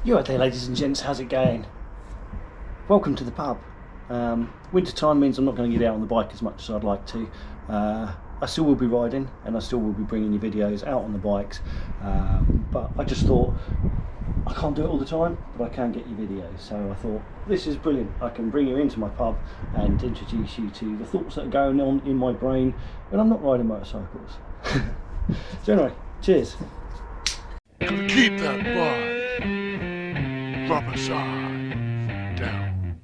You right there, ladies and gents, how's it going? Welcome to the pub. Winter time means I'm not going to get out on the bike as much as I'd like to. I still will be riding and I still will be bringing you videos out on the bikes, but I just thought I can't do it all the time, but I can get you videos, so I thought this is brilliant. I can bring you into my pub and introduce you to the thoughts that are going on in my brain when I'm not riding motorcycles. So anyway, cheers. Keep that bike. Rubber side down.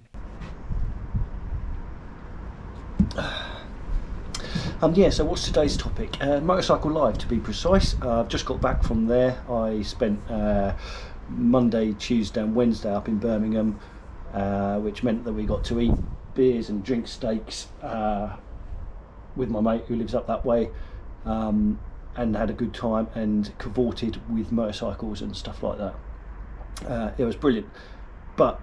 Yeah, so what's today's topic? Motorcycle Live, to be precise. I've just got back from there. I spent Monday, Tuesday and Wednesday up in Birmingham, which meant that we got to eat beers and drink steaks with my mate who lives up that way, and had a good time and cavorted with motorcycles and stuff like that. It was brilliant, but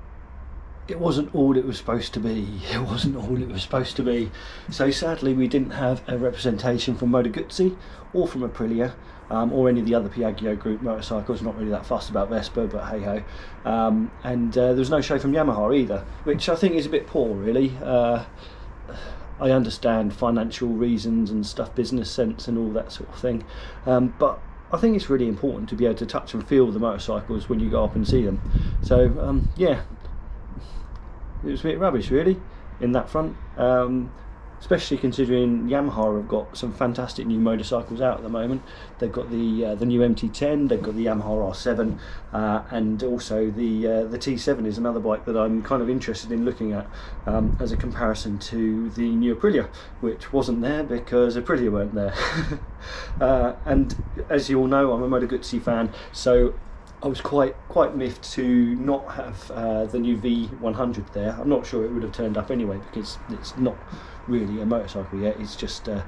it wasn't all it was supposed to be. It wasn't all it was supposed to be. So sadly we didn't have a representation from Moto Guzzi or from Aprilia, or any of the other Piaggio group motorcycles. Not really that fussed about Vespa, but hey ho. And there was no show from Yamaha either, which I think is a bit poor really. I understand financial reasons and stuff, business sense and all that sort of thing, but I think it's really important to be able to touch and feel the motorcycles when you go up and see them. So yeah, it was a bit rubbish really in that front, especially considering Yamaha have got some fantastic new motorcycles out at the moment. They've got the new MT10, they've got the Yamaha R7, and also the T7 is another bike that I'm kind of interested in looking at as a comparison to the new Aprilia, which wasn't there because Aprilia weren't there. And as you all know, I'm a Moto Guzzi fan, so I was quite miffed to not have the new V100 there. I'm not sure it would have turned up anyway because it's not really a motorcycle yet, it's just a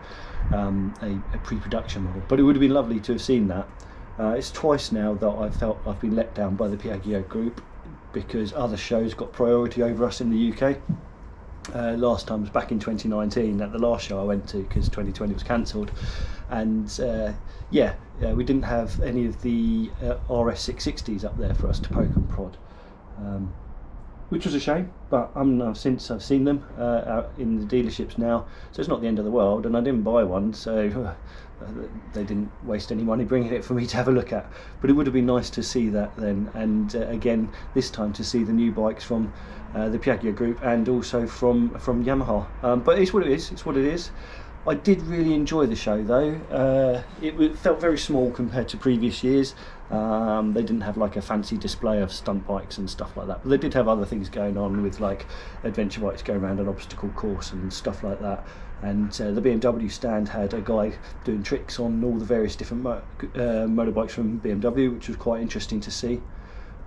pre-production model, but it would have been lovely to have seen that. It's twice now that I've felt I've been let down by the Piaggio group because other shows got priority over us in the UK. Last time was back in 2019 at the last show I went to because 2020 was cancelled, and yeah, we didn't have any of the RS 660s up there for us to poke and prod, which was a shame, but since I've seen them out in the dealerships now, so it's not the end of the world, and I didn't buy one, so they didn't waste any money bringing it for me to have a look at. But it would have been nice to see that then, and again this time to see the new bikes from the Piaggio group and also from Yamaha. But it's what it is, it's what it is. I did really enjoy the show though. It felt very small compared to previous years. They didn't have like a fancy display of stunt bikes and stuff like that, but they did have other things going on with like adventure bikes going around an obstacle course and stuff like that. And the BMW stand had a guy doing tricks on all the various different motorbikes from BMW, which was quite interesting to see.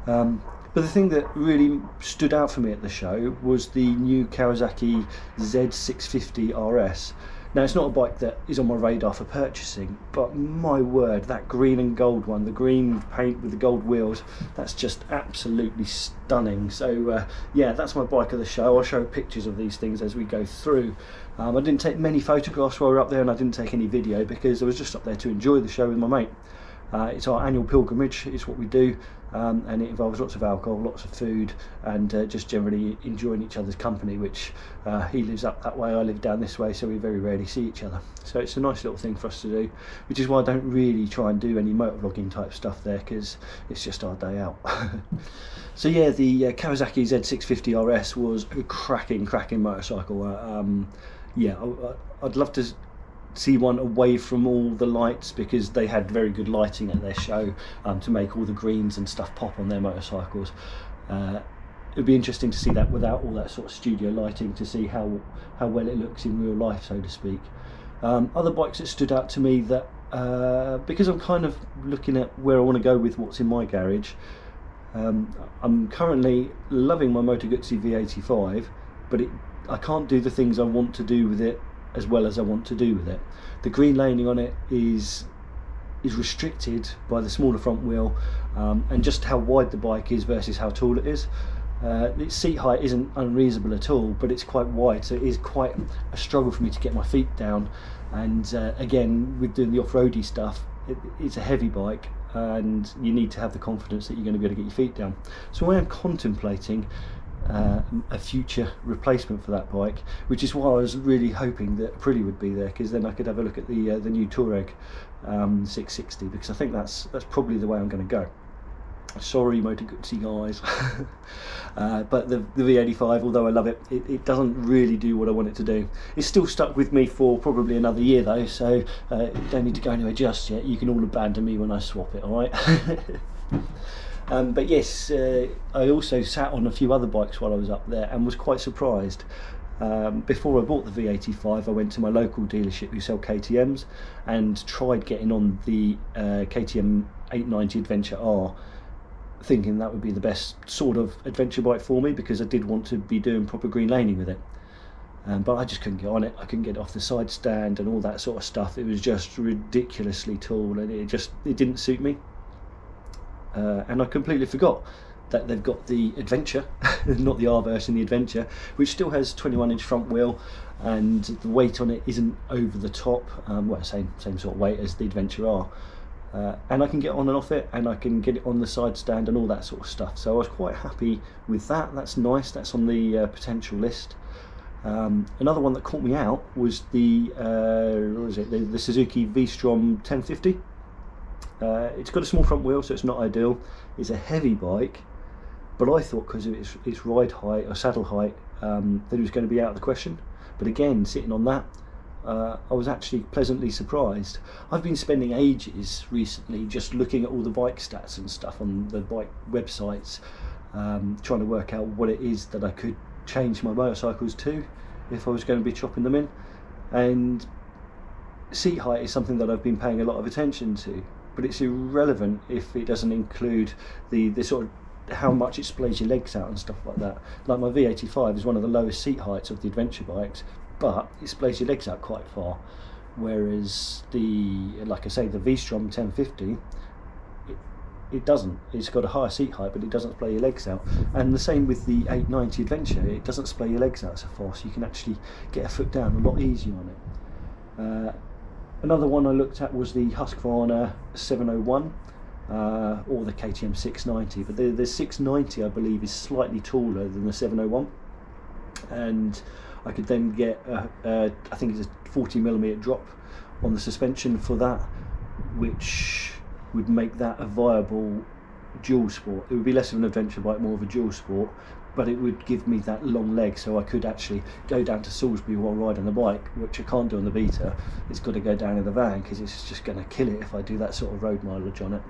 But the thing that really stood out for me at the show was the new Kawasaki Z650RS. Now, it's not a bike that is on my radar for purchasing, but my word, that green and gold one, the green paint with the gold wheels, that's just absolutely stunning. So yeah, that's my bike of the show. I'll show pictures of these things as we go through. I didn't take many photographs while we were up there, and I didn't take any video because I was just up there to enjoy the show with my mate. It's our annual pilgrimage, it's what we do, and it involves lots of alcohol, lots of food, and just generally enjoying each other's company, which he lives up that way, I live down this way, so we very rarely see each other. So it's a nice little thing for us to do, which is why I don't really try and do any motovlogging type stuff there, because it's just our day out. So yeah, the Kawasaki Z650RS was a cracking motorcycle. Yeah, I'd love to see one away from all the lights because they had very good lighting at their show to make all the greens and stuff pop on their motorcycles. It would be interesting to see that without all that sort of studio lighting, to see how well it looks in real life, so to speak. Other bikes that stood out to me that because I'm kind of looking at where I want to go with what's in my garage, I'm currently loving my Moto Guzzi V85, but I can't do the things I want to do with it as well as I want to do with it. The green laning on it is restricted by the smaller front wheel, and just how wide the bike is versus how tall it is. Its seat height isn't unreasonable at all, but it's quite wide, so it is quite a struggle for me to get my feet down. And again, with doing the off-roady stuff, it's a heavy bike, and you need to have the confidence that you're going to be able to get your feet down. So I am contemplating a future replacement for that bike, which is why I was really hoping that Aprilia would be there, because then I could have a look at the new Tuareg 660, because I think that's probably the way I'm going to go. Sorry, Moto Guzzi guys, but the V85, although I love it, it doesn't really do what I want it to do. It's still stuck with me for probably another year though, so you don't need to go anywhere just yet. You can all abandon me when I swap it, alright? But yes, I also sat on a few other bikes while I was up there and was quite surprised. Before I bought the V85, I went to my local dealership who sell KTMs and tried getting on the KTM 890 Adventure R, thinking that would be the best sort of adventure bike for me, because I did want to be doing proper green laning with it. But I just couldn't get on it. I couldn't get it off the side stand and all that sort of stuff. It was just ridiculously tall, and it didn't suit me. And I completely forgot that they've got the Adventure, not the R version, the Adventure, which still has 21-inch front wheel, and the weight on it isn't over the top. Well, same sort of weight as the Adventure R. And I can get on and off it, and I can get it on the side stand and all that sort of stuff. So I was quite happy with that. That's nice. That's on the potential list. Another one that caught me out was the what was it? The Suzuki V-Strom 1050. It's got a small front wheel, so it's not ideal. It's a heavy bike, but I thought because of its ride height or saddle height that it was going to be out of the question. But again, sitting on that, I was actually pleasantly surprised. I've been spending ages recently just looking at all the bike stats and stuff on the bike websites, trying to work out what it is that I could change my motorcycles to if I was going to be chopping them in. And seat height is something that I've been paying a lot of attention to, but it's irrelevant if it doesn't include the sort of how much it splays your legs out and stuff like that. Like my V85 is one of the lowest seat heights of the adventure bikes, but it splays your legs out quite far, whereas like I say, the V-Strom 1050, it doesn't. It's got a higher seat height, but it doesn't splay your legs out. And the same with the 890 Adventure, it doesn't splay your legs out so far, so you can actually get a foot down a lot easier on it. Another one I looked at was the Husqvarna 701, or the KTM 690, but the 690 I believe is slightly taller than the 701, and I could then get I think it's a 40mm drop on the suspension for that, which would make that a viable dual sport. It would be less of an adventure bike, more of a dual sport, but it would give me that long leg, so I could actually go down to Salisbury while riding the bike, which I can't do on the Beta. It's got to go down in the van because it's just going to kill it if I do that sort of road mileage on it.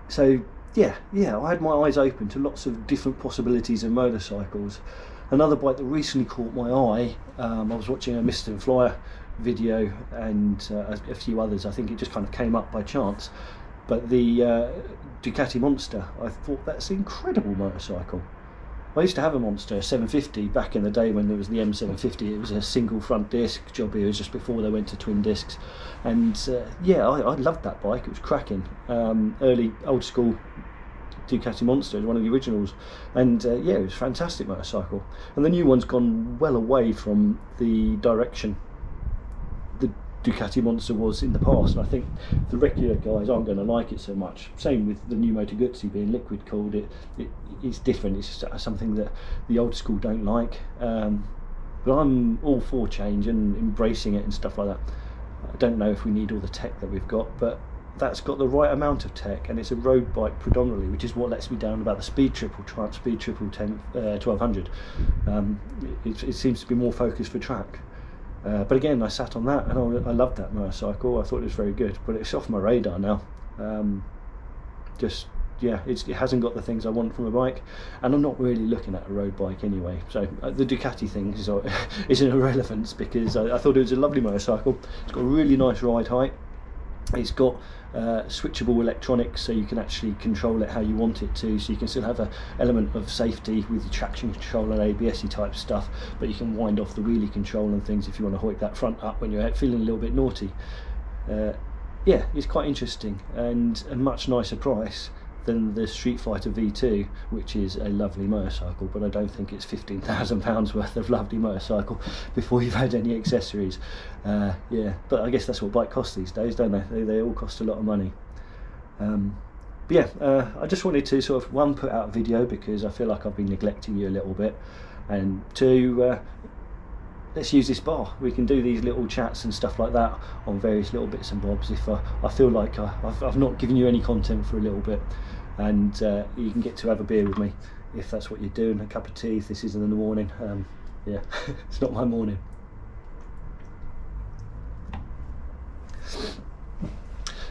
So yeah, I had my eyes open to lots of different possibilities of motorcycles. Another bike that recently caught my eye, I was watching a Mist and Flyer video and a few others. I think it just kind of came up by chance, but the Ducati Monster. I thought that's an incredible motorcycle. I used to have a Monster, a 750, back in the day when there was the M750. It was a single front disc job. It was just before they went to twin discs, and yeah, I loved that bike. It was cracking. Early old school Ducati Monster is one of the originals, and yeah, it was a fantastic motorcycle. And the new one's gone well away from the direction the Ducati Monster was in the past, and I think the regular guys aren't going to like it so much. Same with the new Moto Guzzi being liquid cooled. It's different. It's just something that the old school don't like, but I'm all for change and embracing it and stuff like that. I don't know if we need all the tech that we've got, but that's got the right amount of tech, and it's a road bike predominantly, which is what lets me down about the Speed Triple, Triumph Speed Triple 1200. It seems to be more focused for track. But again, I sat on that and I loved that motorcycle. I thought it was very good, but it's off my radar now. Yeah, it hasn't got the things I want from a bike, and I'm not really looking at a road bike anyway. So the Ducati thing is an irrelevance, because I thought it was a lovely motorcycle. It's got a really nice ride height. It's got switchable electronics, so you can actually control it how you want it to, so you can still have an element of safety with your traction control and ABS-y type stuff, but you can wind off the wheelie control and things if you want to hoik that front up when you're feeling a little bit naughty. Yeah, it's quite interesting, and a much nicer price than the Street Fighter V2, which is a lovely motorcycle, but I don't think it's £15,000 worth of lovely motorcycle before you've had any accessories. Yeah, but I guess that's what bike costs these days, don't they? They all cost a lot of money. But yeah, I just wanted to sort of, one, put out a video because I feel like I've been neglecting you a little bit, and two, let's use this bar. We can do these little chats and stuff like that on various little bits and bobs if I feel like I've not given you any content for a little bit, and you can get to have a beer with me if that's what you're doing, a cup of tea if this is in the morning. Yeah, it's not my morning.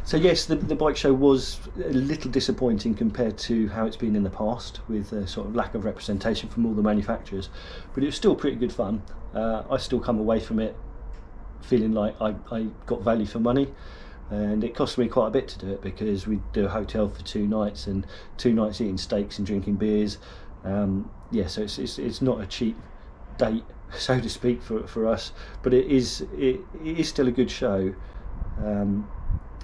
So yes, the bike show was a little disappointing compared to how it's been in the past, with a sort of lack of representation from all the manufacturers, but it was still pretty good fun. I still come away from it feeling like I got value for money, and it cost me quite a bit to do it because we do a hotel for 2 nights and 2 nights eating steaks and drinking beers. Yeah, so it's not a cheap date, so to speak, for us, but it is still a good show.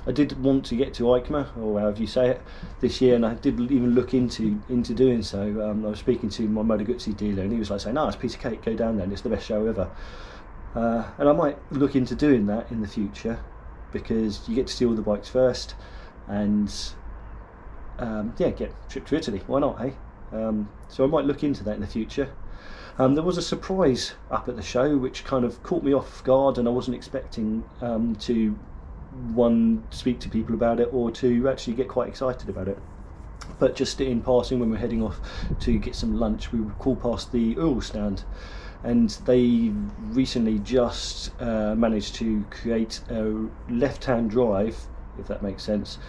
I did want to get to EICMA, or however you say it, this year, and I did even look into doing so. I was speaking to my Moto Guzzi dealer, and he was like saying, "No, it's a piece of cake, go down there, and it's the best show ever." And I might look into doing that in the future, because you get to see all the bikes first, and yeah, get a trip to Italy, why not, hey? So I might look into that in the future. There was a surprise up at the show which kind of caught me off guard, and I wasn't expecting to speak to people about it, or to actually get quite excited about it. But just in passing, when we're heading off to get some lunch, we called past the Ural stand, and they recently just managed to create a left-hand drive, if that makes sense,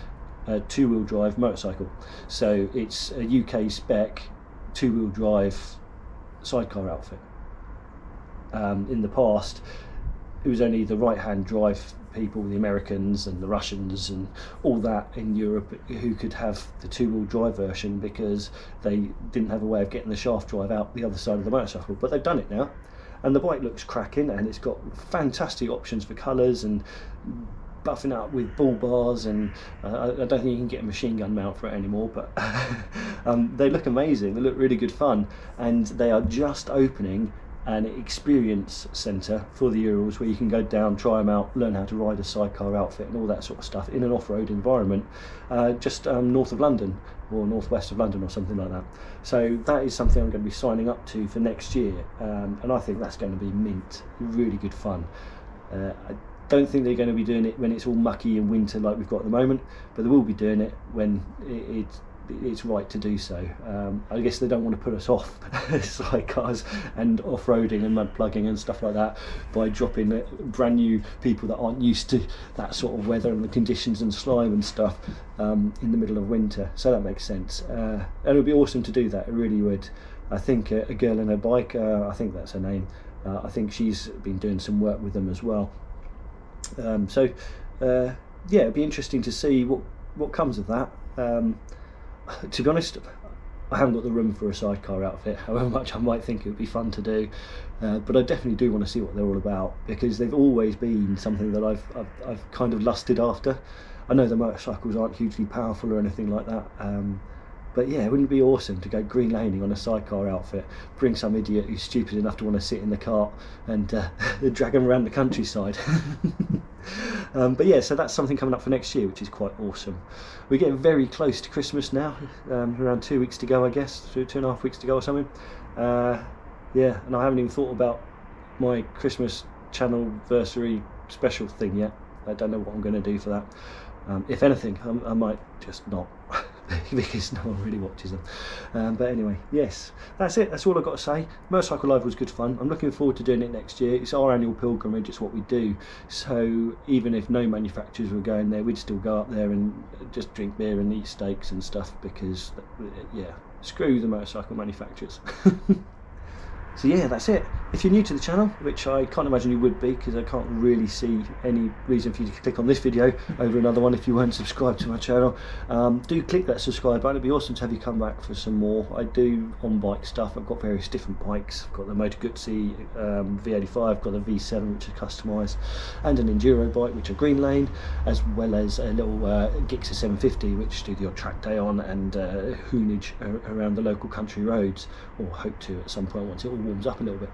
a 2-wheel drive motorcycle. So it's a UK spec 2-wheel drive sidecar outfit. In the past, it was only the right-hand drive people, the Americans and the Russians and all that in Europe, who could have the 2-wheel drive version, because they didn't have a way of getting the shaft drive out the other side of the motorcycle. But they've done it now, and the bike looks cracking, and it's got fantastic options for colours and buffing up with bull bars, and I don't think you can get a machine gun mount for it anymore, but they look amazing, they look really good fun, and they are just opening an experience centre for the Urals, where you can go down, try them out, learn how to ride a sidecar outfit and all that sort of stuff in an off-road environment, just north of London, or northwest of London, or something like that. So that is something I'm going to be signing up to for next year, and I think that's going to be mint, really good fun. I don't think they're going to be doing it when it's all mucky in winter like we've got at the moment, but they will be doing it when it's right to do so. I guess they don't want to put us off sidecars and off-roading and mud plugging and stuff like that by dropping brand new people that aren't used to that sort of weather and the conditions and slime and stuff in the middle of winter. So that makes sense, and it would be awesome to do that, it really would. I think a girl and her bike, I think that's her name, I think she's been doing some work with them as well. So yeah, it'd be interesting to see what comes of that. To be honest, I haven't got the room for a sidecar outfit, however much I might think it would be fun to do, but I definitely do want to see what they're all about, because they've always been something that I've kind of lusted after. I know the motorcycles aren't hugely powerful or anything like that, but yeah, wouldn't it be awesome to go green laning on a sidecar outfit, bring some idiot who's stupid enough to want to sit in the cart and drag him around the countryside. But yeah, so that's something coming up for next year, which is quite awesome. We're getting very close to Christmas now, around 2 weeks to go, I guess, 2.5 weeks to go or something. Yeah, and I haven't even thought about my Christmas channel-versary special thing yet. I don't know what I'm going to do for that. If anything, I might just not, because no one really watches them. But anyway, yes, that's it. That's all I've got to say. Motorcycle Live was good fun. I'm looking forward to doing it next year. It's our annual pilgrimage. It's what we do. So even if no manufacturers were going there, we'd still go up there and just drink beer and eat steaks and stuff, because, yeah, screw the motorcycle manufacturers. So yeah, that's it. If you're new to the channel, which I can't imagine you would be, because I can't really see any reason for you to click on this video over another one if you weren't subscribed to my channel, do click that subscribe button. It'd be awesome to have you come back for some more. I do on-bike stuff. I've got various different bikes. I've got the Moto Guzzi V85, I've got the V7, which is customised, and an Enduro bike, which are green lane, as well as a little Gixxer 750, which do the odd track day on, and hoonage around the local country roads, or hope to at some point once it all warms up a little bit.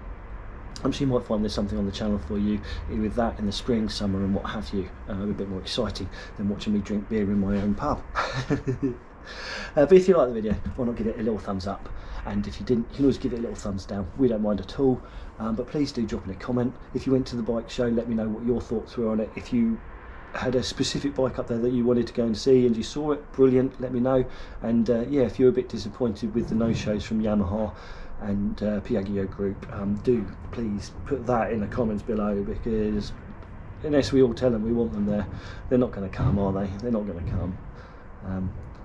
I'm sure you might find there's something on the channel for you with that in the spring, summer and what have you. A bit more exciting than watching me drink beer in my own pub. But if you like the video, why not give it a little thumbs up? And if you didn't, you can always give it a little thumbs down. We don't mind at all. But please do drop in a comment. If you went to the bike show, let me know what your thoughts were on it. If you had a specific bike up there that you wanted to go and see and you saw it, brilliant, let me know. And yeah, if you're a bit disappointed with the no-shows from Yamaha and Piaggio Group, do please put that in the comments below, because unless we all tell them we want them there, they're not going to come, are they? They're not going to come.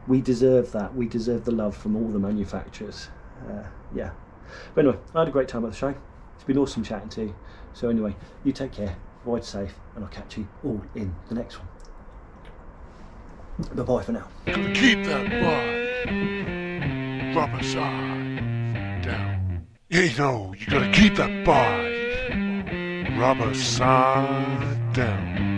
We deserve that. We deserve the love from all the manufacturers. Yeah. But anyway, I had a great time at the show. It's been awesome chatting to you. So anyway, you take care, ride safe, and I'll catch you all in the next one. Bye bye for now. Keep that bike rubber side down. Yeah, you know, you gotta keep that bike rubber side down.